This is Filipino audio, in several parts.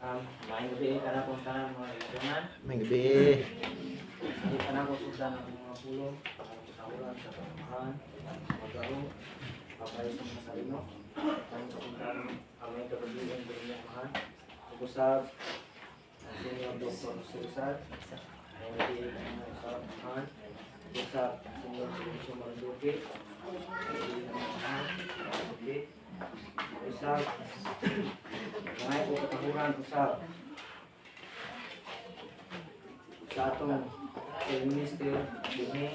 Maayong gabi ka na kung tanan mga kaibigan. May gabi. Hindi ka na ko sudan ang mga pulong, katawaran sa pamahan, magaro, papayos ng mga salino, ang kapuntahan may kapagilan din niya mahan, pag-usap, ang senior Dr. Susan, ang gabi ka na usap mahan, pag-usap, ang senior Dr. Maranduque, ang gabi ka na mahan, usap, mga ito katahuran, usap, sa atong minister dinhi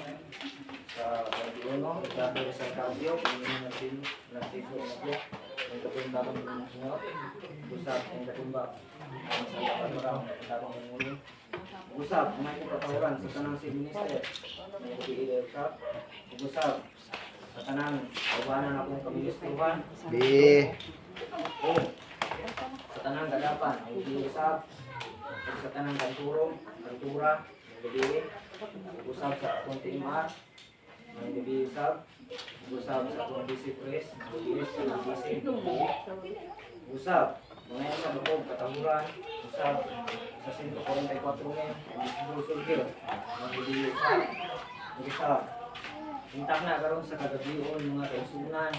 sa Panginoon, grabe sa kabyo, kung natin nasiso ako, ang katumba ng mga sunod, usap ang katumba, ang sa laban marang tabang muli. Usap, may katahuran sa tanang si minister, may kubiili usap, usap, sa tanang awanan akong kaministruhan, sa tanang kadapan, may usap, sa tanang kantura, may gabi, usap sa akong timar, may gabi usap sa akong disipres, usap, mga yan sa bakog, katahuran, usap sa 144 men, sulgil, may gabi usap, intak na karon sa kagabion, mga kaisunan,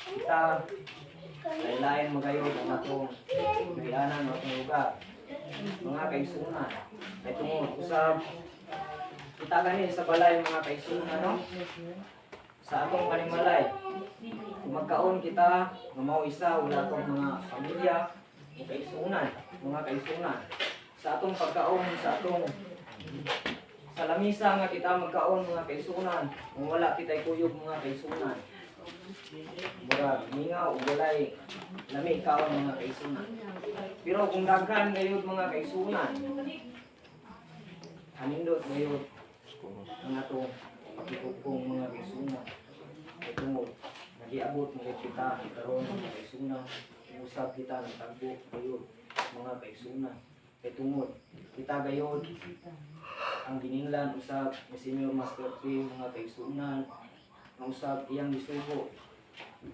kita, lain magayod ang atong kayanan ng atong lugar. Mga kaisunan, ay tungod usab kita gani sa balay mga kaisunan, no? Sa atong panimalay, kung magkaon kita, mamaw isa, wala atong mga pamilya, mga kaisunan. Sa atong pagkaon, sa atong sa lamisa nga kita magkaon mga kaisunan, kung wala kita'y kuyog mga kaisunan. Murag, mingaw, walay, lami ikaw mga kaisunan. Pero kung daghan ngayon mga kaisunan, anindot ngayon ang atong pagkukong mga kaisunan. Ito mo, nag-iabot mga kita, ikaroon mga kaisunan, usap kita ng tagbo ngayon mga kaisunan. Ito mo, kita gayon, ang gininglan, usap, ni Senior Master P, mga kaisunan, ang usap, iyang disugo,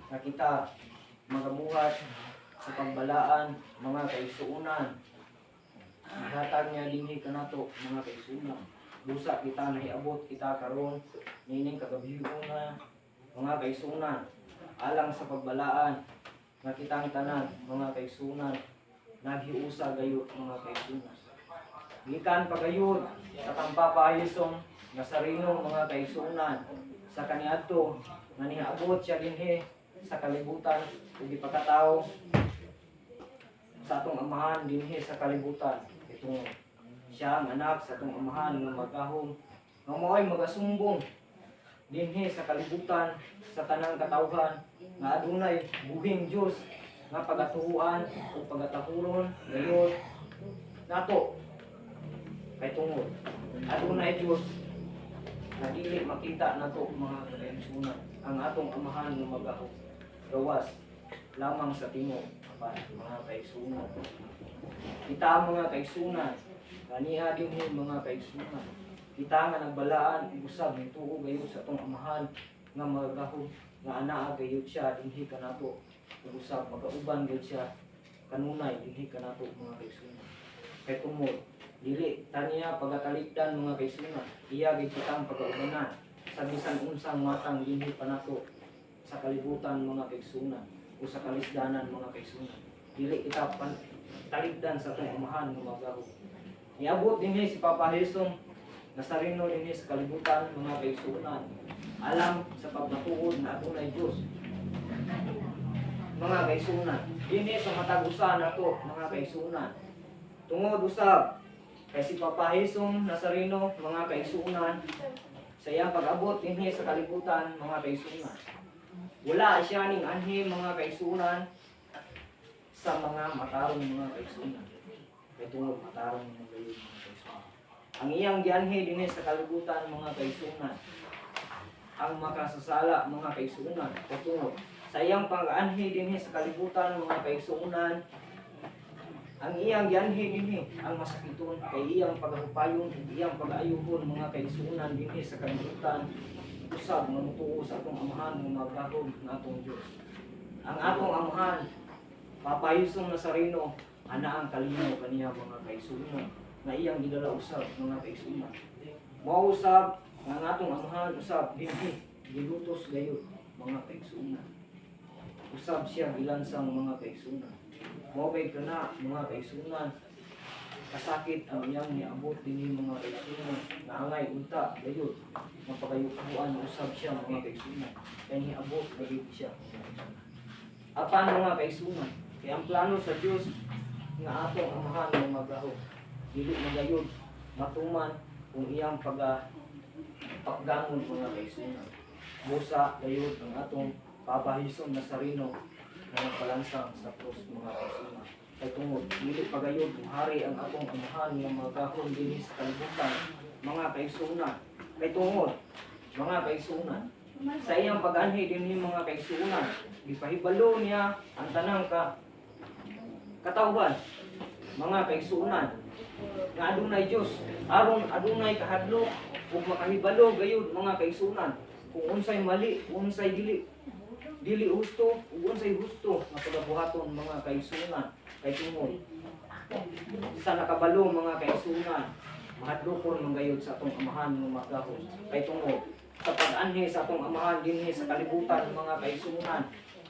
na kita magabuhat sa pagbalaan mga kaisuunan. Hatag niya dinhi kanato mga kaisunan. Busa kita nahiabot kita karon nining kagabion na mga kaisunan. Alang sa pagbalaan nga kitang tanan mga kaisunan naghiusa gayud mga kaisunan. Gikan pagayud sa tampapahison nga sarino mga kaisunan sa kaniadto nga niabot siya dinhi sa kalibutan ug ipakatawo sa atong amahan dinhi sa kalibutan. Itong siya ang anak sa atong amahan nga magahom nga mao'y magasumbong dinhi sa kalibutan sa tanang katawhan nga adunay buhing Dios nga pagatuhuan ug pagatahuron gayon nato kay tungod adunay Dios na dili makita nato mga kaigsunan ang atong amahan nga magahom gawas lamang sa tingog apan mga kaigsunan. Kita mga kaigsunan, kaniya dinhi mga kaigsunan. Kita nga nagbalaan usab nituo gayud sa atong amahan nga magahom nga anaa gayud siya dinhi kanato. Usab magauban gayud siya kanunay dinhi kanato mga kaigsunan. Kay tumod dili taniya pagatalikdan mga kaigsunan. Iya gid kitang pagaubanan sa bisan unsang matang dinhi kanato sa kalibutan mga kaigsunan o sa kalisdanan mga kaigsunan. Dili kita talikdan sa atong amahan nga magahom. Niabot dinhi si Papa Hesus nga sarino dinhi sa kalibutan mga kaigsunan. Alam sa pagmatuod na adunay Dios. Mga kaigsunan, dinhi sa matag-usa nato mga kaigsunan. Tungod usab kay si Papa Hesus Nazareno mga kaigsunan sa iyang pag-abot dinhi sa kalibutan mga kaigsunan. Wala siya ning anhi mga kaigsunan sa mga matarong mga kaigsunan. Kay tungod matarong mga gayon mga kaigsunan. Ang iyang gianhi dinhi sa kalibutan mga kaigsunan. Ang makasasala mga kaigsunan. Kay tungod sa iyang pag-anhi dinhi sa kalibutan mga kaigsunan. Ang iyang gianhi dinhi ang masakiton kay iyang paghupayon ug iyang pag-ayuhon mga kaigsunan dinhi sa kalibutan. Usab mamutuo sa atong amahan nga magahom nga atong Dios. Ang atong amahan Papayusong Nazareno, ana ang kalinaw kaniya mga kaigsunan, nga iyang gidala usab mga kaigsunan. Mao usab nga atong amahan usab dinhi gilutos gayud mga kaigsunan. Usab siya gilansang mga kaigsunan. Mao kay kana mga kaigsunan, kasakit ang iyang niabot dinhi mga kaigsunan, nga angay unta gayud mapagayukuan usab siya mga kaigsunan. Kay niabot gayud siya. Apan mga kaigsunan, kay ang plano sa Dios nga atong amahan ng magaho, dili magayod matuman kung iyang paggamon mga kaigsunan. Busa gayud ang atong papahison Nazareno nga nagpalansang sa krus mga kaigsunan. Kay tungod dili pagayod hari ang atong amahan nga magahon dinhi sa kalibutan mga kaigsunan. Kay tungod mga kaigsunan, sa iyang pag-anhi dinhi mga kaigsunan, gipahibalo niya ang tanang katawhan mga kaigsunan nga adunay Dios aron adunay kahadlok ug makahibalo gayud mga kaigsunan kung unsay mali, unsay dili husto ug unsay husto nga pagabuhaton mga kaigsunan. Kay tungod sa nakabalo mga kaigsunan, mahadlokon man gayud sa atong amahan nga magahon. Kay tungod sa pag-anhi sa atong amahan dinhi sa kalibutan mga kaigsunan,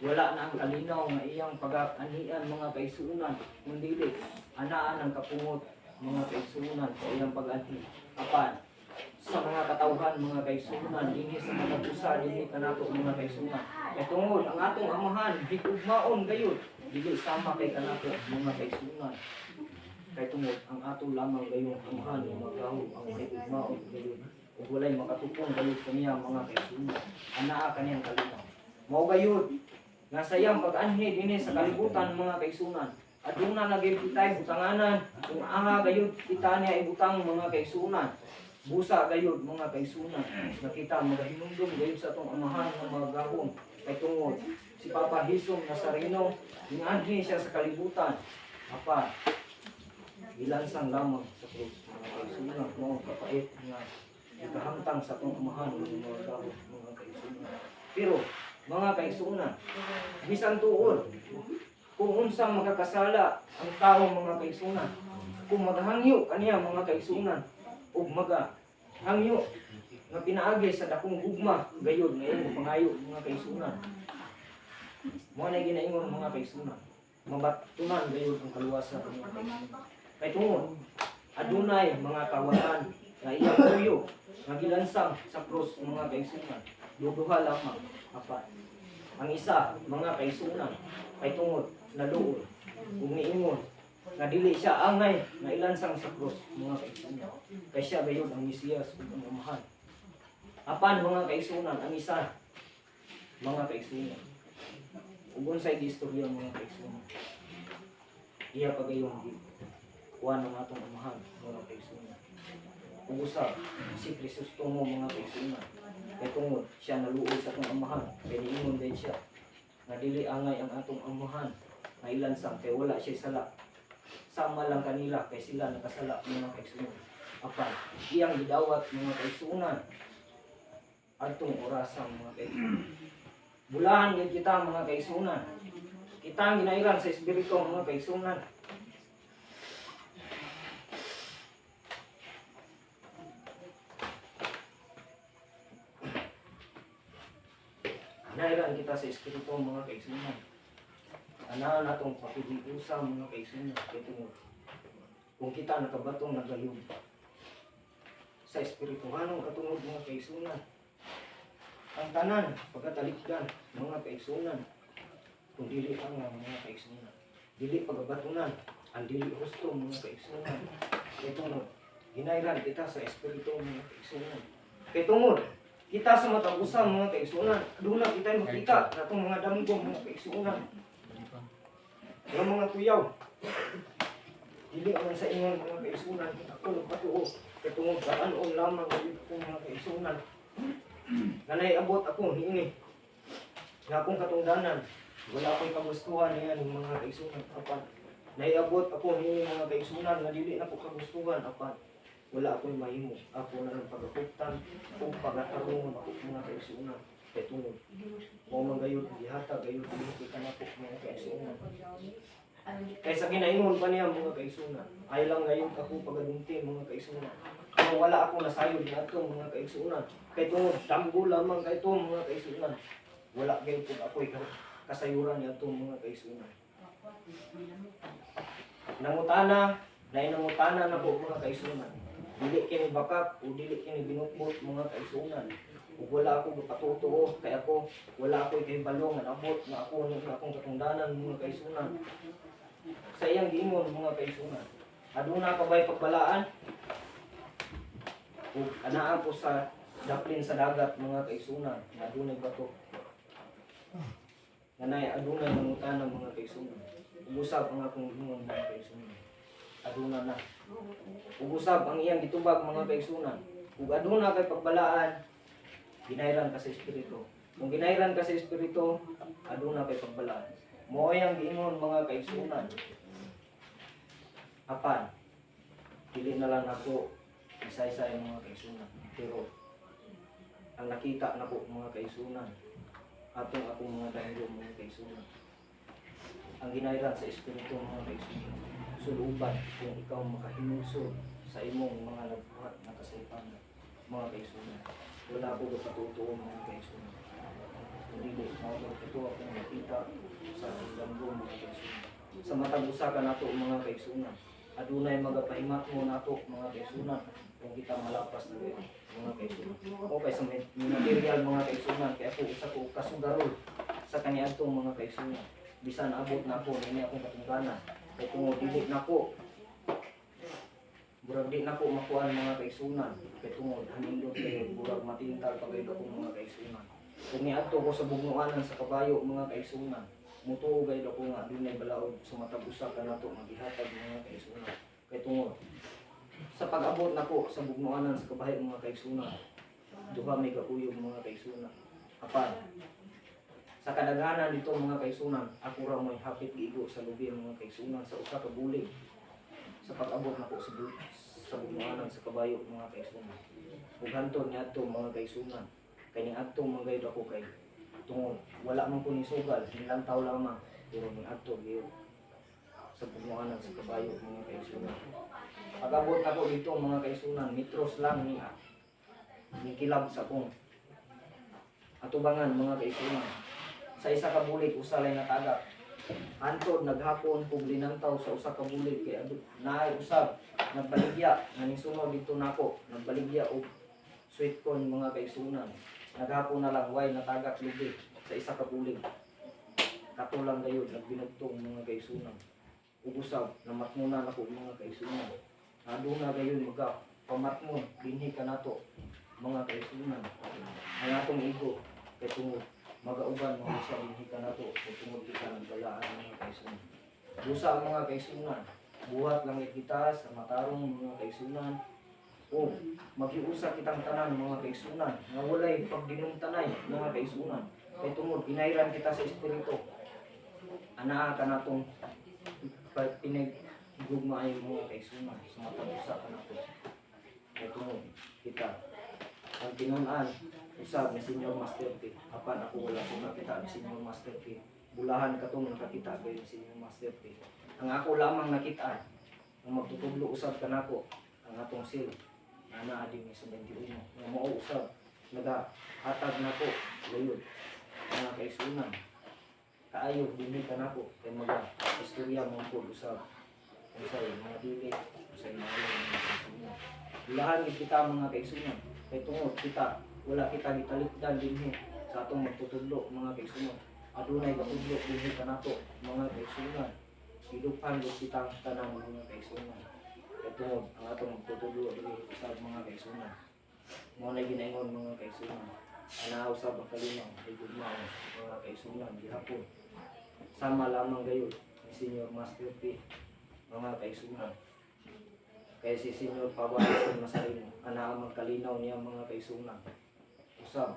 wala na ang kalinaw nga iyang pag-anhian mga kaigsunan, kundi anaan ang kapungot mga kaigsunan sa iyang pag-anhi. Apan sa mga katawhan mga kaigsunan dinhi sa pag-usa dinhi kanato mga kaigsunan. Kay tungod ang atong amahan higugmaon gayud, dili sama kay kanato mga kaigsunan. Kay tungod ang ato lamang gayong amahan nga magaho ang higugmaon gayud ug walay makatupong gayud kaniya mga kaigsunan. Anaa kaniyang kalinaw. Mao gayud nga sa iyang pag-anhi dinhi sa kalibutan mga kaigsunan, aduna na gyud kitay butanganan kung aha gayud kita niya ibutang mga kaigsunan. Busa gayud mga kaigsunan, nakita magahinumdum gayud sa atong amahan nga magahom. Kay tungod si Papa Hisong Nazareno ginanhi siya sa kalibutan, apa ilansang lamang sa krus mga kaigsunan. Mao kapait nga ikahamtang sa atong amahan nga magahom mga kaigsunan. Pero mga kaigsunan, bisan tuod kung unsang magkakasala ang tao mga kaigsunan, kung maghangyo kaniya mga kaigsunan ug maghangyo nga pinaagi sa dakong gugma gayud nga imo pangayo mga kaigsunan, mo na ginaingon mga kaigsunan, mabatunan gayud ang kaluwasan mga kaigsunan. Kay tungod adunay mga kawalan nga iyang tuyo nga gilansang sa krus mga kaigsunan, duduha lamang. Apat. Ang isa, mga kaigsunan, kay tungod naluod ug niingon nga dili siya angay nga ilansang sa krus mga kaigsunan. Kay siya gayud ang Mesiyas ug ang amahan. Apan mga kaigsunan, ang isa, mga kaigsunan, ug unsay giistorya mga kaigsunan, iya pagayong kuha ng atong amahan mga kaigsunan. Ug usa si Kristostomo mga kaigsunan. Kay tungod siya naluoy sa atong amahan, kay niingon din siya nga dili angay ang atong amahan nga ilansang kay wala siya sala. Sama lang kanila kay sila nakasala mga kaigsunan. Apan iyang gidawat mga kaigsunan adtong orasang mga kaigsunan. Bulahan gid kita mga kaigsunan. Kita ang ginairan sa espiritu mga kaigsunan. Nairan kita sa espiritu mga kaigsunan. Ana natong pakigigusa mga kaigsunan kay tungod kung kita nakabatong nagayod sa espirituhanong katungod mga kaigsunan, ang tanan pagkatalikdan mga kaigsunan, kung dili ang mga kaigsunan, dili pagabatunan, ang dili husto mga kaigsunan. Kay tungod ginairan kita sa espiritu mga kaigsunan. Kay tungod kita sa matang usang mga kaigsunan, aduna kita makita natong mga damgom mga kaigsunan, ng mga tuyaw. Dili man sa ingon mga kaigsunan, ako nagpatuo kay tungod kanon lamang ng mga kaigsunan. Nanay abot ako niini nga akong katungdanan, wala akong kagustuhan niya ng mga kaigsunan. Apan naiabot ako niini mga kaigsunan nga dili na ko kagustuhan. Apan wala ako'y mahimo. Ako na ng pagkakuptan o pagkatarungan ako mga kaigsunan. kay tungod mo man gayud gihatag gayud dili ka nako mga kaigsunan. Kaysa ginaingon pa niya mga kaigsunan, ay lang ngayon ako pagadungti mga kaigsunan. Kung wala ako nasayod na ito mga kaigsunan, kay tungod damgo lamang kay ito mga kaigsunan. Wala gayud kung ako'y kasayuran niya ito mga kaigsunan. Nangutana na po mga kaigsunan. Dili kini bakap o dili kini binukbot mga kaigsunan. Ug wala ako patutuo kay ako, wala ako kay balong nga abot na ako ni akong katungdanan mga kaigsunan. Sa iyang giingon mga kaigsunan, aduna ka ba'y pagbalaan? Ug anaa po sa daplin sa dagat mga kaigsunan, adunay bato. Nanay adunay mangutana mga kaigsunan. Ug-usab ang akong giingon mga kaigsunan. Aduna na. Ug-usab ang iyang gitubag mga kaigsunan. Ug aduna kay pagbalaan, ginayran ka sa espiritu. Kung ginayran ka sa espiritu, aduna kay pagbalaan. Mao yang giingon mga kaigsunan. Apan, dili na lang ako isa-isa mga kaigsunan. Pero ang nakita na po mga kaigsunan, atong akong mga dahilo mga kaigsunan. Ang ginayran sa espiritu mga kaigsunan, suluban kung ikaw makahinusod sa imong mga nagbuhat na kasaypanan mga kaigsunan. Wala ko patutuo mga kaigsunan. Hindi, ito akong nakita sa damgo mga kaigsunan. Sa matag usa ka nato mga kaigsunan, adunay magapahimat mo nato mga kaigsunan kung kita malapas na mga kaigsunan. O kay sa material mga kaigsunan, kaya ako usa ko kasugarol sa kaniadtong mga kaigsunan. Bisan abot na ako nini akong katungganan. Kay kung dili nako, burag di nako makuan mga kaigsunan. Kay tungod hanindot kayo burag matintal pagay ako mga kaigsunan. Kung niadto ko sa bugnuanan sa kabayo mga kaigsunan, mutuo gayud ako nga dunay balaod sa matag usa ka nato magihatag mga kaigsunan. Kay tungod sa pag-abot nako sa bugnuanan sa kabayo mga kaigsunan, duha may kakuyog mga kaigsunan. Apan sa kadaghanan dito mga kaigsunan, ako ra may hapit giigo sa lubi mga kaigsunan sa usa ka bulig. Sa pag-abot nako sa bugnuanan sa kabayo mga kaigsunan. Ug hantod niadto mga kaigsunan, kay niadto manggayud ako kay tungod wala man ko ni sugal, ilang taw lamang pero niadto gyud sa bugnuanan sa kabayo mga kaigsunan. Pag-abot ako dito mga kaigsunan, metros lang niya. Nikilab sa kong atubangan mga kaigsunan. Sa isa ka bulig usalay natagap. Antod naghapon kog linantaw sa usa ka bulig kay naay usab nagbaligya naning sunod dito nako, nagbaligya og sweet corn mga kaigsunan. Naghapon na lang way natagak lubi sa isa ka bulig. Katulang gayud nagbinugtong mga kaigsunan. Ug usab namatmunan ako mga kaigsunan. Aduna gayud maga pamatmon dinhi ka nato mga kaigsunan. Ang atong igo kay tungod magauban mo sa dinhi ka nato kung tungod kita ng balaan mga kaigsunan. Busa mga kaigsunan, buhat lang kita sa matarong mga kaigsunan. O magiusa kitang tanan mga kaigsunan nga walay pagdinumtanay mga kaigsunan. Kay tungod inayran kita sa espiritu. Anaa ka natong pinagugmaay mga kaigsunan sa matag usa ka nato. Kay tungod kita ang tinun-an usab ni Senior Master P. Apan ako wala ko nakita ni Senior Master P. Bulahan katong nakakita kay Senior Master P. Ang ako lamang nakita ang magtutudlo usab kanako ang atong seal. Ana adi ni sa 21 nga mao usab nagahatag nako layod mga kaigsunan. Kaayo dinhi kanako kay maga istorya mo po usab. Unsay mga dili, unsay mga kaigsunan. Bulahan kita mga kaigsunan. Kay tungod kita wala kita gitalikdan dinhi sa atong magtutudlo mga kaigsunan. Adunay gatudlo dinhi kanato mga kaigsunan. Hidupan gud kita tanan mga kaigsunan. Kay tungod ang atong magtutudlo dinhi sa mga kaigsunan. Mao na ginaingon mga kaigsunan. Ana usab ang kalinaw ay gugmaw mga kaigsunan gihapon. Sama lamang gayud ni Senior Master P mga kaigsunan. Kaya si Senior Pawason Masarino, ana ang magkalinaw niya mga kaigsunan. Usab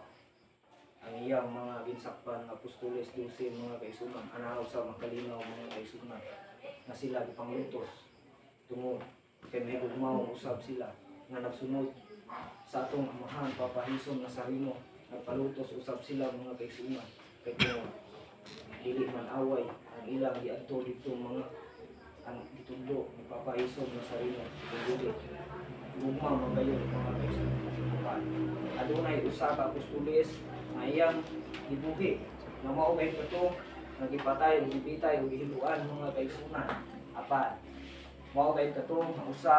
ang iyang mga ginsakpan nga apostoles 12 mga kaigsunan, ana usab magkalinaw mga kaigsunan na sila gipanglutos tungod kay may gugmaw usab sila nga nagsunod sa atong amahan Papa Hison Nazareno nagpalutos usab sila mga kaigsunan kay kung dili man away ang ilang giadto dito mga ang itulo nagpapaisog na sarili kung dili gugma magayon mga kaigsunan. Adunay usa ka apostoles nga iyang gibuhi nga mao kay kato nagipatay ug gibitay ug gihiluan mga kaigsunan. Apat mao kay kato nga usa